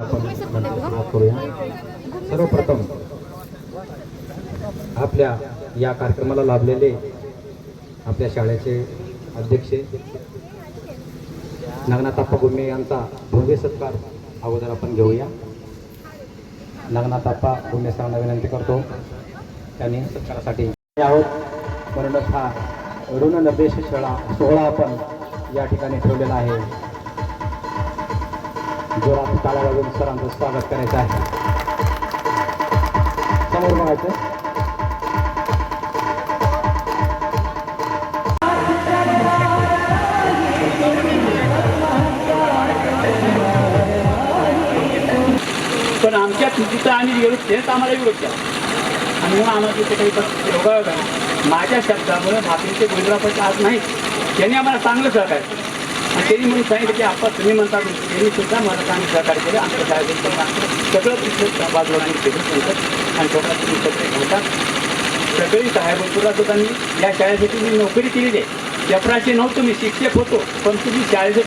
आपण सुरुवात करूया. सर्वप्रथम आपल्या या कार्यक्रमाला लाभलेले आपल्या शाळेचे अध्यक्ष नागनाथाप्पा गुम्मे यांचा भव्य सत्कार अगोदर आपण घेऊया. नागनाथाप्पा गुम्मे सरांना विनंती करतो त्यांनी सत्कारासाठी आहोत. म्हणूनच हा ऋणनिर्देश सोहळा आपण या ठिकाणी ठेवलेला आहे. जोरात टाळ्या वाजवून सरांचं स्वागत करायचं आहे. समोर बघायचं. पण आमच्या चुकीचं आम्ही गेलो तेच आम्हाला विरोध केला आणि म्हणून आम्हाला तिथे काही योगा माझ्या शब्दामुळे भाकरीचे गुजरात आज नाही. त्यांनी आम्हाला चांगलं सहकार्य आणि त्यांनी म्हणून सांगितलं की आपण तुम्ही म्हणता त्यांनी सुद्धा मला चांगलं सहकार्य केलं. आमच्या शाळेचं सगळं तिथलं बाजूला आणि स्वतः तुम्ही सगळे घालतात. सगळी साहेबपूरला सुद्धा मी या शाळेसाठी मी नोकरी केलेली आहे. जपराचे नव्हतो, मी शिक्षक होतो, पण तुम्ही शाळेचे